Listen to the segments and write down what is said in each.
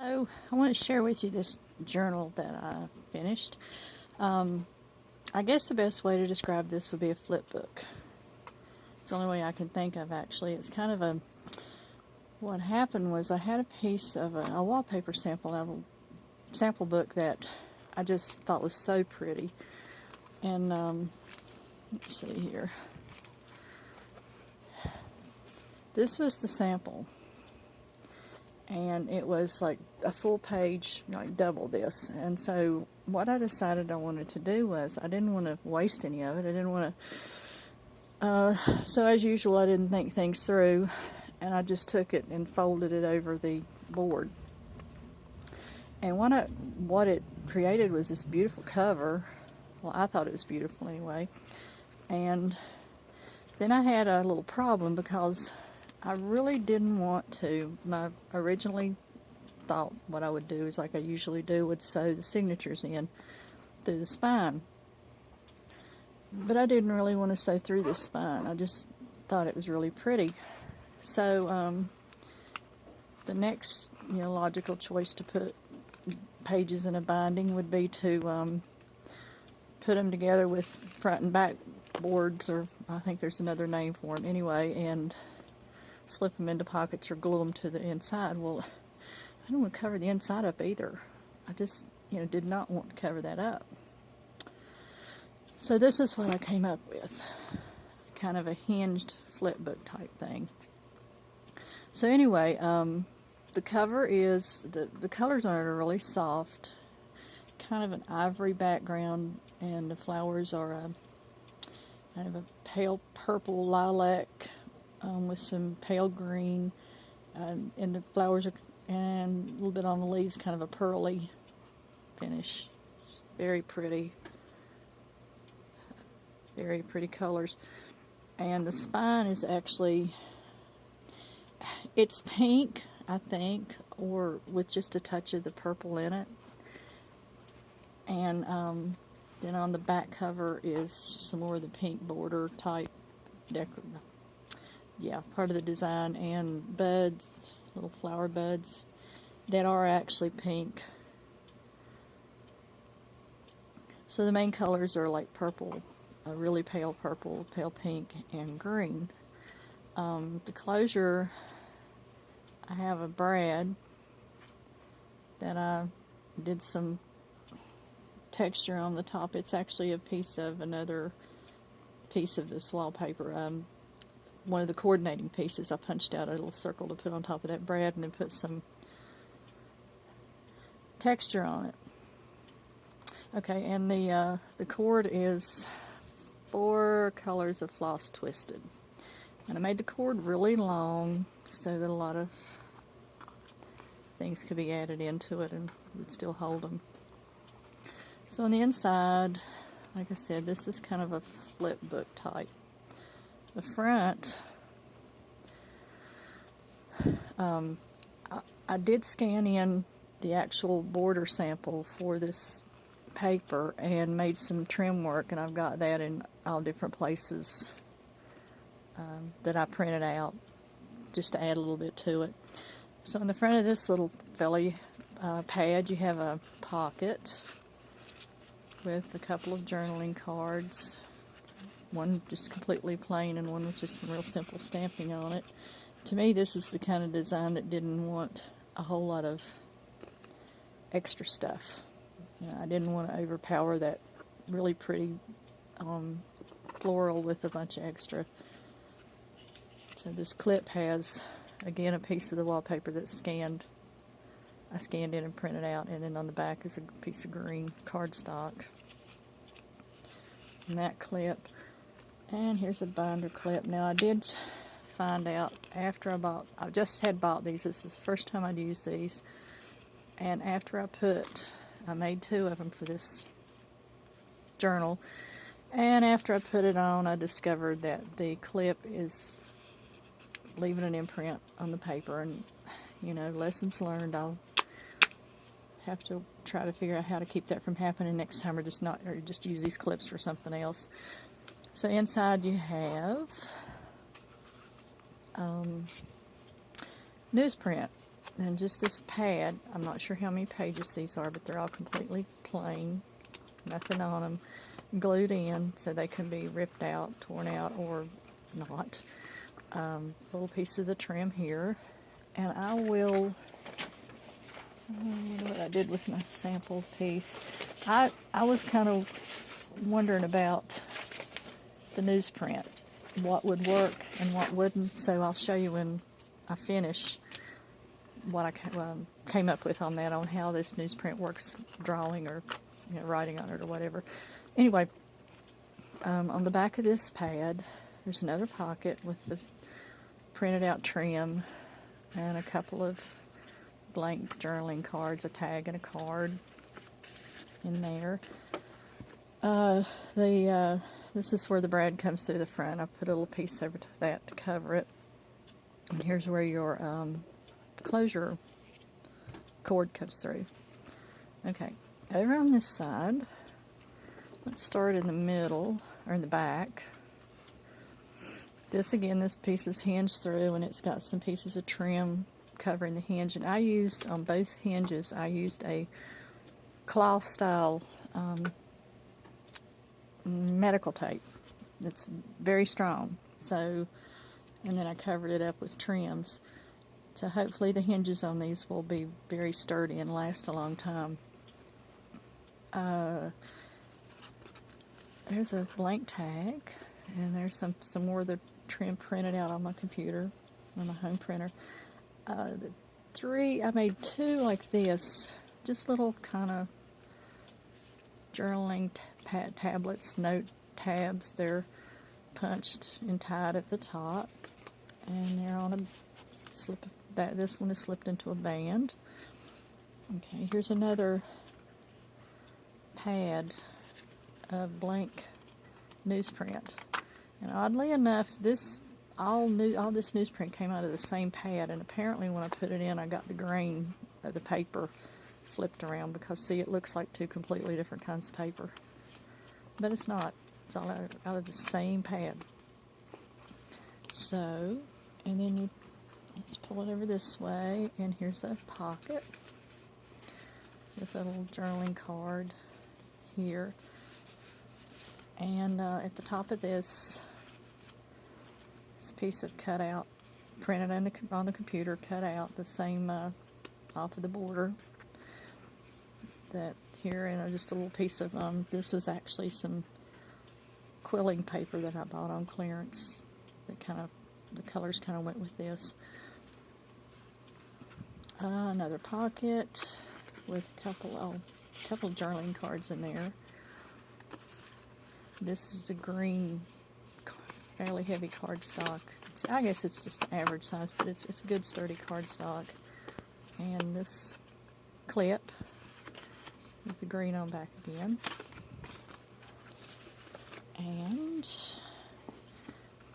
So I want to share with you this journal that I finished. I guess the best way to describe this would be a flip book. It's the only way I can think of, actually. It's kind of a... What happened was I had a piece of a wallpaper sample out of a sample book that I just thought was so pretty. And let's see here. This was the sample. And it was like a full page, like double this. And so what I decided I wanted to do was I didn't want to waste any of it. I didn't want to, so as usual, I didn't think things through, and I just took it and folded it over the board. And what it created was this beautiful cover. Well, I thought it was beautiful anyway. And then I had a little problem because I really didn't want to. I originally thought what I would do is, like I usually do, would sew the signatures in through the spine. But I didn't really want to sew through the spine. I just thought it was really pretty. So the next logical choice to put pages in a binding would be to put them together with front and back boards, or I think there's another name for them anyway, and slip them into pockets or glue them to the inside. Well, I don't want to cover the inside up either. I just, did not want to cover that up. So this is what I came up with. Kind of a hinged flip book type thing. So anyway, the cover is, the colors on it are really soft. Kind of an ivory background, and the flowers are a kind of a pale purple lilac, with some pale green, and the flowers are, and a little bit on the leaves, kind of a pearly finish. Very pretty. Very pretty colors. And the spine is actually, it's pink, I think, or with just a touch of the purple in it. And then on the back cover is some more of the pink border type decorative. Yeah, part of the design, and buds, little flower buds that are actually pink. So the main colors are like purple, a really pale purple, pale pink, and green. The closure, I have a brad that I did some texture on the top. It's actually a piece of another piece of this wallpaper. One of the coordinating pieces, I punched out a little circle to put on top of that brad, and then put some texture on it. Okay, and the cord is 4 colors of floss twisted. And I made the cord really long so that a lot of things could be added into it and would still hold them. So on the inside, like I said, this is kind of a flip book type. The front, I did scan in the actual border sample for this paper and made some trim work, and I've got that in all different places that I printed out just to add a little bit to it. So in the front of this little felly pad, you have a pocket with a couple of journaling cards. One just completely plain, and one with just some real simple stamping on it. To me, this is the kind of design that didn't want a whole lot of extra stuff. I didn't want to overpower that really pretty floral with a bunch of extra. So this clip has, again, a piece of the wallpaper that's scanned. I scanned in and printed out, and then on the back is a piece of green cardstock. And that clip. And here's a binder clip. Now I did find out after I just had bought these. This is the first time I'd used these. And after I made 2 of them for this journal. And after I put it on, I discovered that the clip is leaving an imprint on the paper. And, lessons learned. I'll have to try to figure out how to keep that from happening next time, or just use these clips for something else. So inside you have newsprint. and just this pad. I'm not sure how many pages these are, but they're all completely plain, nothing on them, glued in so they can be ripped out, torn out, or not. Little piece of the trim here, and I will. I don't know what I did with my sample piece. I was kind of wondering about the newsprint, what would work and what wouldn't. So I'll show you when I finish what I came up with on that, on how this newsprint works, drawing or writing on it or whatever. Anyway, on the back of this pad, there's another pocket with the printed out trim and a couple of blank journaling cards, a tag and a card in there. This is where the brad comes through the front. I put a little piece over to that to cover it. And here's where your closure cord comes through. Okay, over on this side, let's start in the middle, or in the back. This piece is hinged through, and it's got some pieces of trim covering the hinge. And I used, on both hinges, I used a cloth style medical tape. It's very strong. So, and then I covered it up with trims. So hopefully the hinges on these will be very sturdy and last a long time. There's a blank tag, and there's some more of the trim printed out on my computer, on my home printer. I made two like this, just little kind of journaling tablets, note tabs. They're punched and tied at the top, and they're on a slip. This one is slipped into a band. Okay, here's another pad of blank newsprint, and oddly enough, all this newsprint came out of the same pad, and apparently when I put it in, I got the grain of the paper flipped around, because see, it looks like two completely different kinds of paper, but it's not. It's all out of the same pad. So, and then let's pull it over this way, and here's a pocket with a little journaling card here, and at the top of this piece of cutout, printed on the computer, cut out the same off of the border. That here, and just a little piece of this was actually some quilling paper that I bought on clearance. That the colors kind of went with this. Another pocket with a couple of journaling cards in there. This is a green, fairly heavy cardstock. I guess it's just average size, but it's a good sturdy cardstock. And this clip with the green on back again. And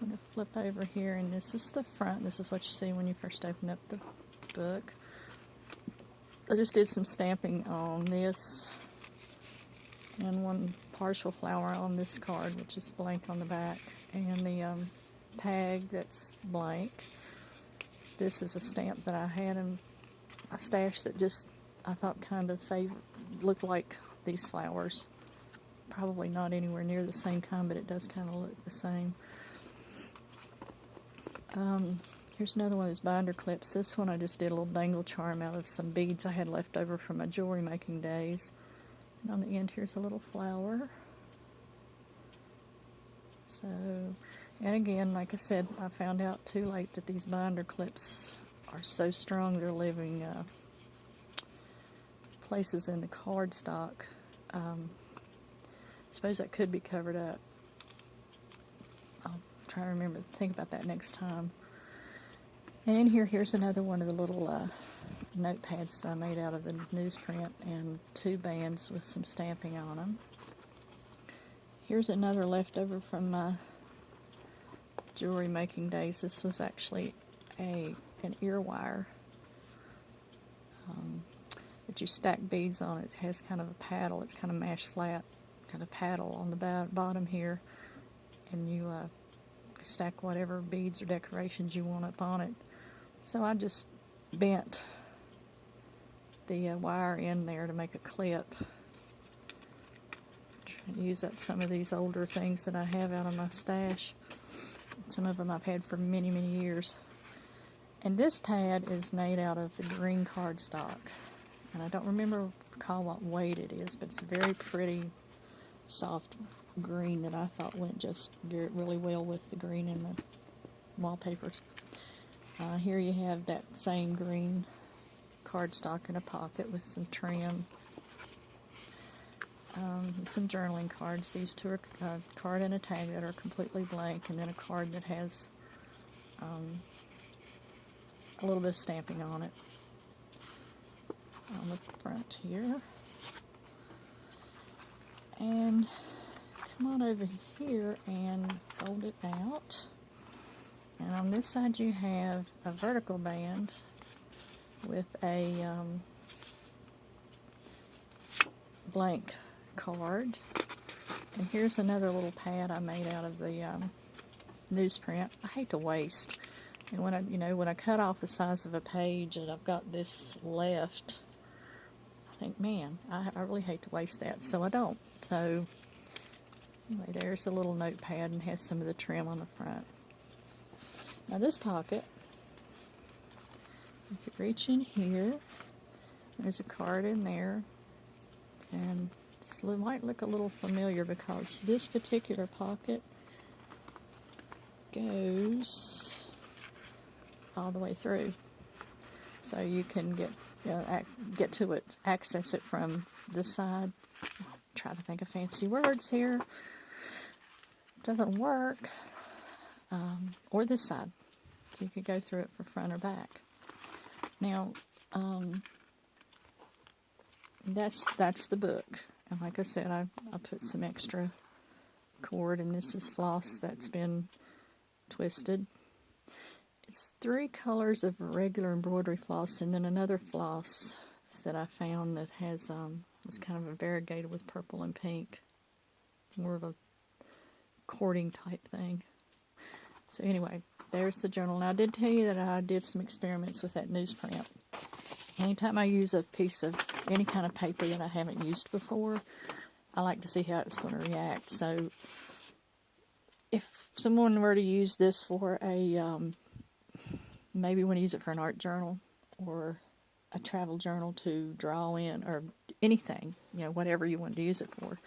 I'm going to flip over here, and this is the front. This is what you see when you first open up the book. I just did some stamping on this, and one partial flower on this card, which is blank on the back, and the tag that's blank. This is a stamp that I had in a stash that I thought kind of looked like these flowers. Probably not anywhere near the same kind, but it does kind of look the same. Here's another one of those binder clips. This one I just did a little dangle charm out of some beads I had left over from my jewelry making days. And on the end here's a little flower. So, and again, like I said, I found out too late that these binder clips are so strong they're leaving places in the cardstock. I suppose that could be covered up. I'll try to think about that next time. And in here's another one of the little notepads that I made out of the newsprint, and two bands with some stamping on them. Here's another leftover from my jewelry making days. This was actually an ear wire that you stack beads on. It has kind of a paddle. It's kind of mashed flat, kind of paddle on the bottom here, and you stack whatever beads or decorations you want up on it. So I just bent the wire in there to make a clip. Trying to use up some of these older things that I have out of my stash. Some of them I've had for many, many years. And this pad is made out of the green cardstock. And I don't recall what weight it is, but it's a very pretty, soft green that I thought went just really well with the green in the wallpapers. Here you have that same green cardstock in a pocket with some trim. Some journaling cards. These two are a card and a tag that are completely blank, and then a card that has a little bit of stamping on it on the front here. And come on over here and fold it out. And on this side you have a vertical band with a blank card. And here's another little pad I made out of the newsprint. I hate to waste. And when I cut off the size of a page and I've got this left, I think, man, I really hate to waste that, so I don't. So anyway, there's a little notepad and has some of the trim on the front. Now this pocket, if you reach in here, there's a card in there, and this might look a little familiar because this particular pocket goes all the way through, so you can get to it, access it from this side. Try to think of fancy words here. Doesn't work. Or this side, so you could go through it for front or back. Now, that's the book, and like I said, I put some extra cord, and this is floss that's been twisted. It's 3 colors of regular embroidery floss, and then another floss that I found that has it's kind of a variegated with purple and pink, more of a cording type thing. So anyway, there's the journal. Now I did tell you that I did some experiments with that newsprint. Anytime I use a piece of any kind of paper that I haven't used before, I like to see how it's going to react. So if someone were to use this for a, maybe want to use it for an art journal or a travel journal to draw in, or anything, whatever you want to use it for.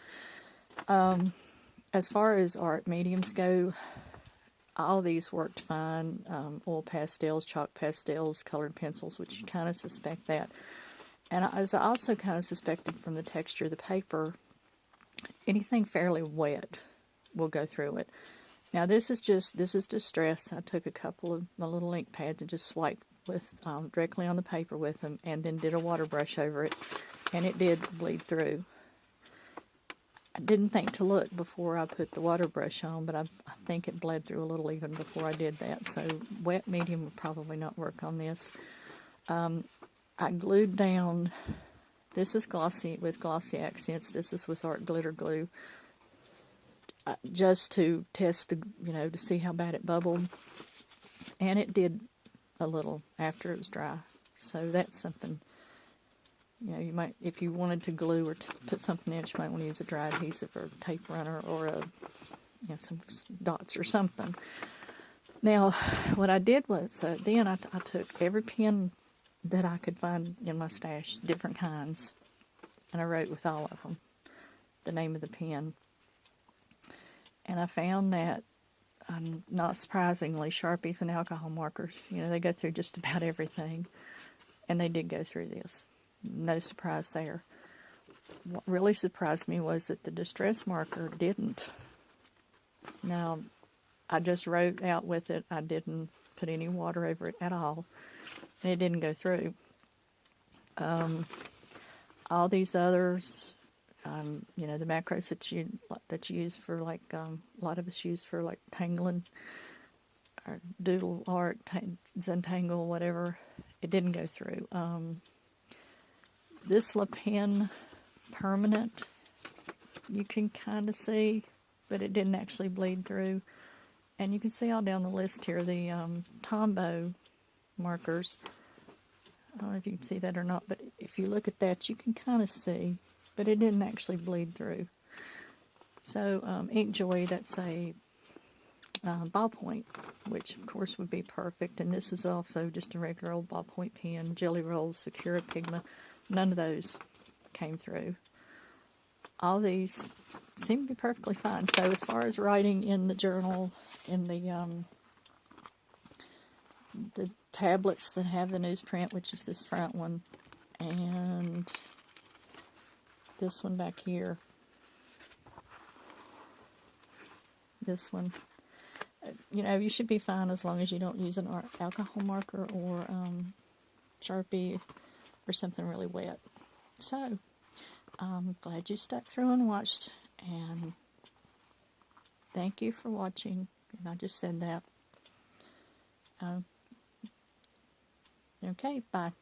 As far as art mediums go, all these worked fine. Oil pastels, chalk pastels, colored pencils, which you kind of suspect that. And as I also kind of suspected from the texture of the paper, anything fairly wet will go through it. Now this is distress. I took a couple of my little ink pads and just swiped with directly on the paper with them, and then did a water brush over it, and it did bleed through. I didn't think to look before I put the water brush on, but I think it bled through a little even before I did that. So wet medium would probably not work on this. I glued down, this is glossy with glossy accents, this is with art glitter glue, just to test to see how bad it bubbled. And it did a little after it was dry. So that's something. You might, if you wanted to glue or to put something in it, you might want to use a dry adhesive or a tape runner or some dots or something. Now, what I did was, then I took every pen that I could find in my stash, different kinds, and I wrote with all of them the name of the pen. And I found that, not surprisingly, Sharpies and alcohol markers, they go through just about everything, and they did go through this. No surprise there. What really surprised me was that the distress marker didn't. Now, I just wrote out with it. I didn't put any water over it at all, and it didn't go through. All these others, the macros that you use for a lot of us use for tangling or doodle art, Zentangle, whatever, it didn't go through. This La Pen permanent, you can kind of see, but it didn't actually bleed through. And you can see all down the list here, the Tombow markers, I don't know if you can see that or not, but if you look at that, you can kind of see, but it didn't actually bleed through. So Inkjoy, that's a ballpoint, which of course would be perfect. And this is also just a regular old ballpoint pen. Jelly Rolls, Secura Pigma, none of those came through. All these seem to be perfectly fine. So as far as writing in the journal, in the tablets that have the newsprint, which is this front one, and this one back here, this one, you know, you should be fine as long as you don't use an alcohol marker or Sharpie or something really wet. So, I'm glad you stuck through and watched, and thank you for watching. And I just said that. Okay, bye.